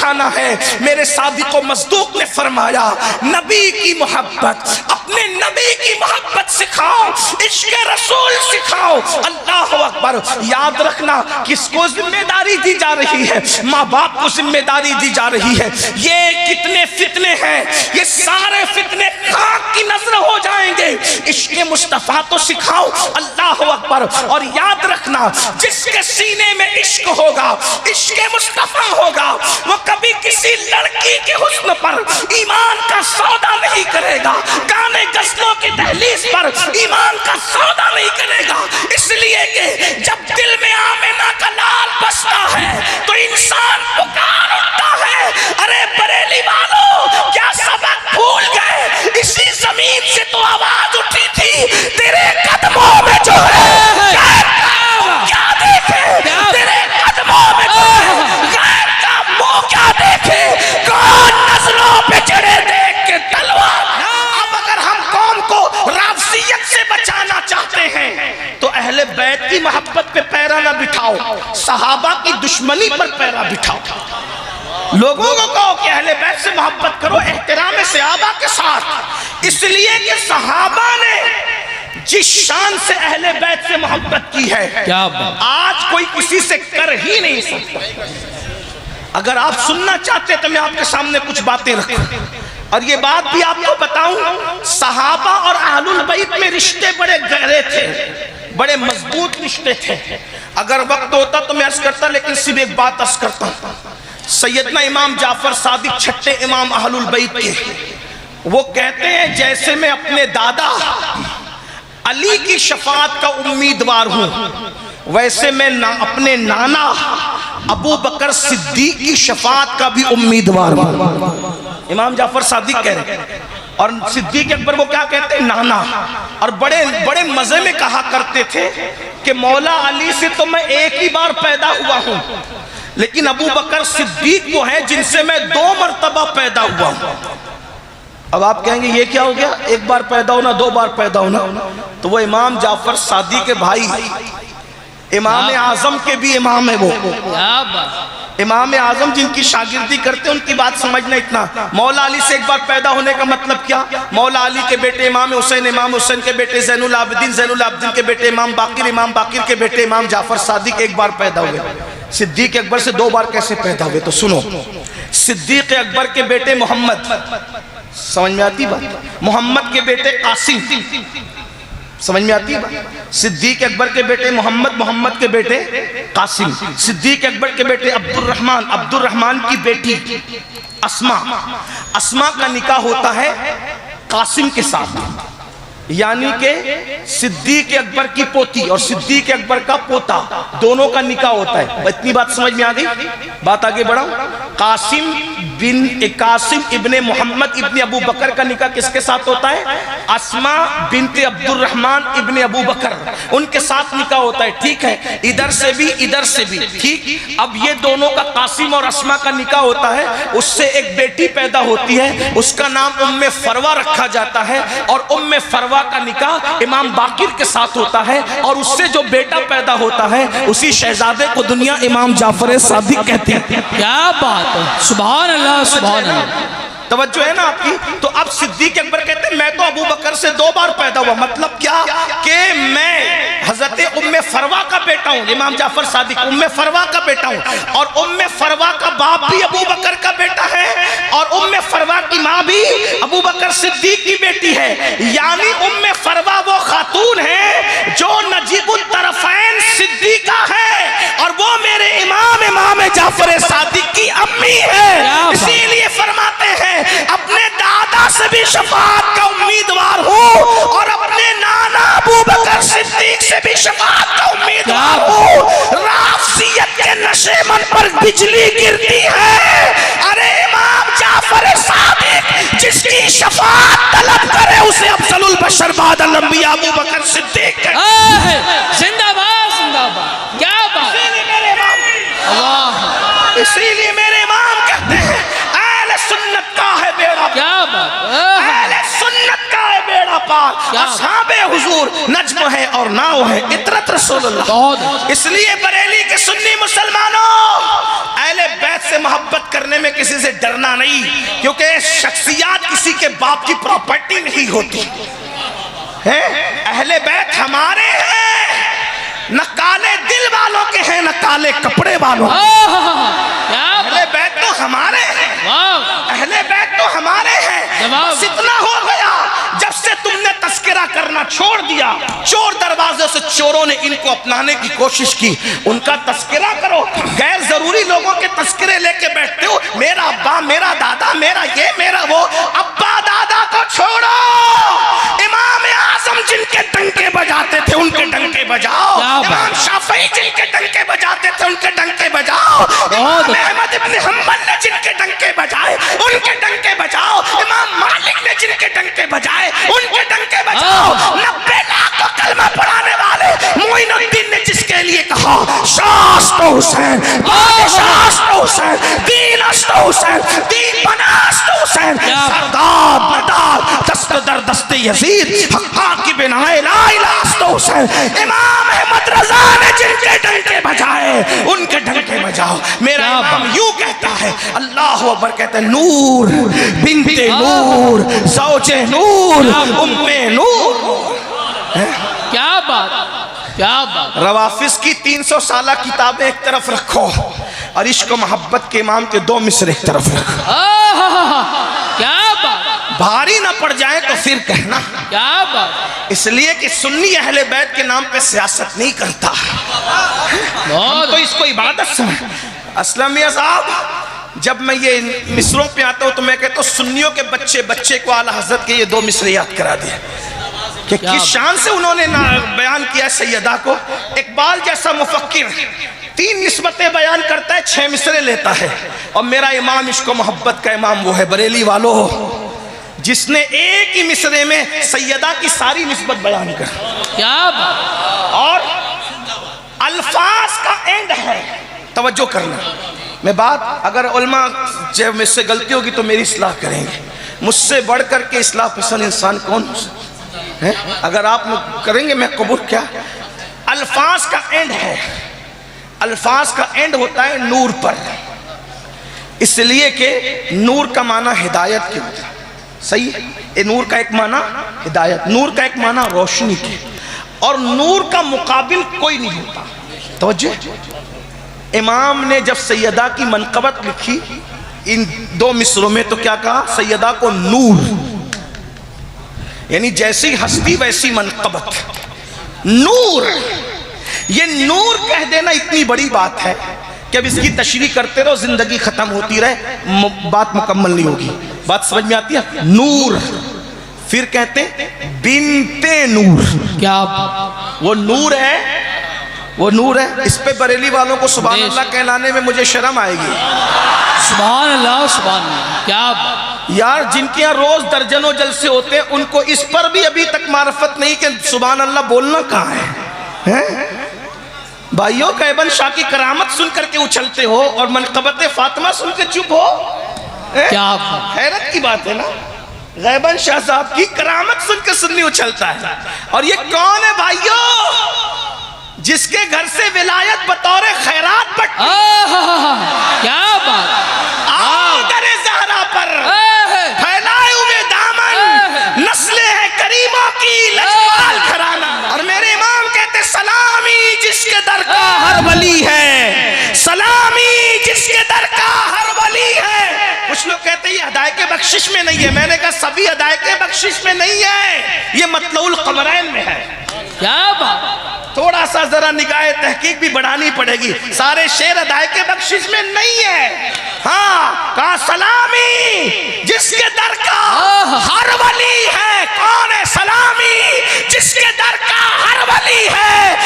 सिखाना है। मेरे सादिक़ो मज़दूक़ ने फरमाया, नबी की मोहब्बत, अपने नबी की मोहब्बत सिखाओ, इश्क़ रसूल सिखाओ। अल्लाह अकबर। याद रखना किसको जिम्मेदारी दी जा रही है? माँ बाप को जिम्मेदारी दी जा रही है। ये कितने फितने हैं, ये सारे फितने खाक की नजर हो जाएंगे। इश्क़ मुस्तफ़ा तो सिखाओ। अल्लाह अकबर। और याद रखना जिसके सीने में इश्क होगा, इश्क़ मुस्तफ़ा होगा, वो कभी किसी लड़की के हुस्न पर ईमान का सौदा नहीं करेगा, गाने गज़लों की दहलीज पर ईमान का सौदा नहीं करेगा। इसलिए कि जब दिल में आमिना का लाल बसता है तो इंसान पुकार उठता है, अरे बरेली वालों क्या सबक भूल गए? इसी जमीन से तो आवाज उठी थी, तेरे कदमों में जो है क्या देखे, तेरे कदमों में जो है गैर का मुंह क्या देखे, कौन नजरों पे चढ़े देख के तलवार। अब अगर हम कौम को राफसियत से बचाना चाहते हैं तो अहले बैत की मोहब्बत पे पैरा ना बिठाओ, सहाबा की दुश्मनी पर पैरा बिठाओ। लोगों को कहो कि अहले बैत से मोहब्बत करो एहतराम सहाबा के साथ, इसलिए कि सहाबा ने जिस शान से अहले बैत से मोहब्बत की है, क्या आज कोई किसी से कर ही नहीं सकता। अगर आप सुनना चाहते तो मैं आपके सामने कुछ बातें रखूं, और ये बात भी आपको बताऊं, सहाबा और अहलुल बैत में रिश्ते बड़े गहरे थे, बड़े मजबूत रिश्ते थे। अगर वक्त होता तो मैं अर्ज करता, लेकिन सिर्फ एक बात अर्ज करता हूं। सैयदना इमाम जाफर सादिक छठे इमाम अहलुल बैत के, वो कहते हैं जैसे मैं अपने दादा अली की शफाअत का उम्मीदवार हूं, वैसे मैं अपने नाना अबू बकर सिद्दीक की शफाअत का भी उम्मीदवार हूं। इमाम जाफर सादिक कह रहे हैं, और सिद्दीक अकबर को क्या कहते हैं? नाना। और बड़े बड़े मजे में कहा करते थे कि मौला अली से तो मैं एक ही बार पैदा हुआ हूं, लेकिन अबू बकर सिद्दीक वो हैं जिनसे मैं 2 मरतबा पैदा हुआ हूं। अब आप कहेंगे ये क्या हो गया, एक बार पैदा होना, 2 बार पैदा होना? तो वो इमाम जाफर सादी के भाई इमाम आजम के भी इमाम है। वो इमाम आजम जिनकी शागिर्दी करते हैं उनकी बात समझना। इतना मौला अली से एक बार पैदा होने का मतलब क्या? मौला अली के बेटे इमाम हुसैन के बेटे ज़ैनुल आबिदीन के बेटे इमाम बाकिर के बेटे इमाम जाफर सादिक एक बार पैदा हुए। सिद्दीक अकबर से 2 बार कैसे पैदा हुए? तो सुनो, सिद्दीक अकबर के बेटे मोहम्मद, समझ में आती बात? मोहम्मद के बेटे कासिम, समझ में आती है बात? सिद्दीक अकबर के बेटे मोहम्मद के बेटे कासिम, सिद्दीक अकबर के बेटे अब्दुर्रहमान की बेटी अस्मा का निकाह होता है कासिम के साथ, यानी के सिद्दीक अकबर की पोती और सिद्दीक अकबर का पोता, दोनों का निकाह होता है। इतनी बात समझ में आ गई? बात आगे बढ़ाऊं। कासिम इब्ने मोहम्मद इब्ने अबू बकर का निकाह किसके साथ होता है? अस्मा बिनते अब्दुर्रहमान इब्ने अबू बकर, उनके साथ निकाह होता है। ठीक है, इधर से भी ठीक। अब ये दोनों का, कासिम और अस्मा का निकाह होता है, उससे एक बेटी पैदा होती है, उसका नाम उम्मे फरवा रखा जाता है, और उम्मे फरवा का निकाह इमाम बाकिर के साथ होता है, और उससे जो बेटा पैदा होता है उसी शहजादे को दुनिया इमाम जाफर सादिक कहती है। क्या बात है, सुभान अल्लाह सुभान अल्लाह। तवज्जो है ना आपकी? तो अब सिद्दीक अकबर कहते हैं मैं तो अबू बकर से 2 बार पैदा हुआ, मतलब क्या कि मैं हजरत उम्मे फरवा का बेटा हूं, इमाम जाफर सादिक उम्मे फरवा का बेटा हूं, और उम्मे फरवा का बाप भी अबू बकर का बेटा है, और उम्मे फरवा की माँ भी अबू बकर सिद्दीक की बेटी है। यानी उम्मे फरवा वो खातून है जो नजीबुल तरफैन सिद्दीका है, और वो मेरे इमाम जाफर सादिक की अम्मी है। इसीलिए फरमाते हैं अपने दादा से भी शफाअत का उम्मीदवार हूँ, और अपने नाना अबू बकर सिद्दीक से भी शफाअत का उम्मीदवार हूँ। राफसियत के नशे मन पर बिजली गिरती है, अरे इमाम जाफर सादिक जिसकी शफाअत तलब करे उसे अफजलुल बशर बादल अंबिया अबू बकर सिद्दीक जिंदाबाद जिंदाबाद। क्या बात, इसीलिए मेरे इमाम कहते हैं अहले सुन्नत का है बेड़ा, क्या बात, अहले सुन्नत का है बेड़ा पार, असहाबे हुजूर नज्म है और नाव है इतरत रसूलुल्लाह। इसलिए बरेली के सुन्नी मुसलमानों, अहले बैत से मोहब्बत करने में किसी से डरना नहीं, क्योंकि शख्सियत किसी के बाप की प्रॉपर्टी नहीं होती है। अहले बैत हमारे हैं, न काले दिल वालों के हैं, न काले कपड़े वालों के। अहले बैत तो हमारे हैं, अहले बैत तो हमारे हैं। बस इतना हो गया, जब से तुमने तस्करा करना छोड़ दिया, चोर दरवाजे से चोरों ने इनको अपनाने की कोशिश की, उनका तस्करा करो। गैर जरूरी लोगों के तस्करे लेके बैठते हो, मेरा अब्बा, मेरा दादा, मेरा ये, मेरा वो। अब्बा दादा को छोड़ो, इमाम आजम जिनके डंके बजाते थे उनके डंके बजाओ, इमाम शाफी जिनके डंके बजाते थे उनके डंके बजाओ, इमाम अहमद इब्न हंबल ने जिनके डंके बजाए उनके डंके बजाओ, इमाम मालिक ने जिनके डंके बजाए उनके डंके बजाओ। 90 लाख को कलमा पढ़ाने वाले मोइनुद्दीन ने जिसके लिए कहा शास्त हुसैन, शास्त हुसैन, दीन अस्त हुसैन, दीन बनास्त हुसैन, सरदार बरदार दस्त दर दस्ते यजीद, हक्का की बिनाए ला इलाहा अस्त हुसैन। इमाम अहमद रजा ने जिनके डंके बजाए उनके डंके बजाओ। मेरा इमाम यूं कहता है, अल्लाह अकबर कहते हैं, नूर बिनते नूर, ज़ौजे नूर, उम्मे नूर। क्या बात, क्या बात। रवाफिज की 300 साल किताबें एक तरफ रखो और इश्क मोहब्बत के इमाम के 2 मिसरे एक तरफ रखो। क्या बात। भारी ना पड़ जाए तो फिर कहना। क्या बात। इसलिए कि सुन्नी अहले बैत के नाम पे सियासत नहीं करता, हम तो इसको इबादत समझ। असलम मियां साहब, जब मैं ये मिसरों पे आता हूँ तो मैं कहता हूँ सुन्नियों के बच्चे बच्चे को आला हजरत के ये 2 मिसरे याद करा दिए कि किस शान से उन्होंने बयान किया सैयदा को। इकबाल जैसा मुफक्किर 3 निस्बतें बयान करता है, 6 मिसरे लेता है, और मेरा इमाम इश्क मोहब्बत का इमाम वो है बरेली वालों, जिसने एक ही मिसरे में सैयदा की सारी निस्बत बयान कर। क्या बात। और अल्फाज का एंड है, तवज्जो करना। मैं बात अगर उलमा जब मुझसे गलती होगी तो मेरी इस्लाह करेंगे, मुझसे बढ़ करके इस्लाह पसंद इंसान कौन है? अगर आप करेंगे मैं कबूल। क्या अल्फाज का एंड है? अल्फाज का एंड होता है नूर पर, इसलिए कि नूर का माना हिदायत की होता है। सही है, ये नूर का एक माना हिदायत, नूर का एक माना रोशनी की, और नूर का मुकाबिल कोई नहीं होता। तवज्जो, इमाम ने जब सैयदा की मनकबत लिखी इन 2 मिसरों में तो क्या कहा? सैयदा को नूर, यानी जैसी हस्ती वैसी मनकबत। नूर, ये नूर कह देना इतनी बड़ी बात है कि अब इसकी तशरीह करते रहो, जिंदगी खत्म होती रहे, बात मुकम्मल नहीं होगी। बात समझ में आती है? नूर, फिर कहते बिनते नूर। क्या वो नूर है? वो नूर है। इस पे बरेली वालों को सुभान अल्लाह कहलाने में मुझे शर्म आएगी। सुभान अल्लाह, सुभान अल्लाह। क्या यार, जिनके यहाँ रोज दर्जनों जलसे होते हैं उनको इस पर भी अभी तक मार्फत नहीं कि सुभान अल्लाह बोलना कहाँ है? भाइयों, कैबन शाह की करामत सुन करके उछलते हो और मनकबत फातिमा सुन के चुप हो। क्या हैरत की बात है ना। गैबन शाह साहब की करामत सुन के सुन्नी उछलता है, और ये कौन है भाइयों? जिसके घर से विलायत बतौर खैरात बट। क्या बात। आओ दरे ज़हरा पर फैलाए हुए दामन, नस्लें हैं करीमों की लजपाल घराना। और मेरे इमाम कहते सलामी जिसके दर का हर वली है, सलामी जिसके दर का हर वली है। कुछ लोग कहते हैं ये हदाय के बख्शिश में नहीं है, मैंने कहा सभी हदाय के बख्शिश में नहीं है, ये मतलउल कमरैन में है। क्या बात। थोड़ा सा जरा निगाह तहकीक भी बढ़ानी पड़ेगी, सारे शेर अदाय के बख्शिश में नहीं है। हाँ, कहा सलामी जिसके दर का हर वली है। कौन है सलामी जिसके दर का हर वली है?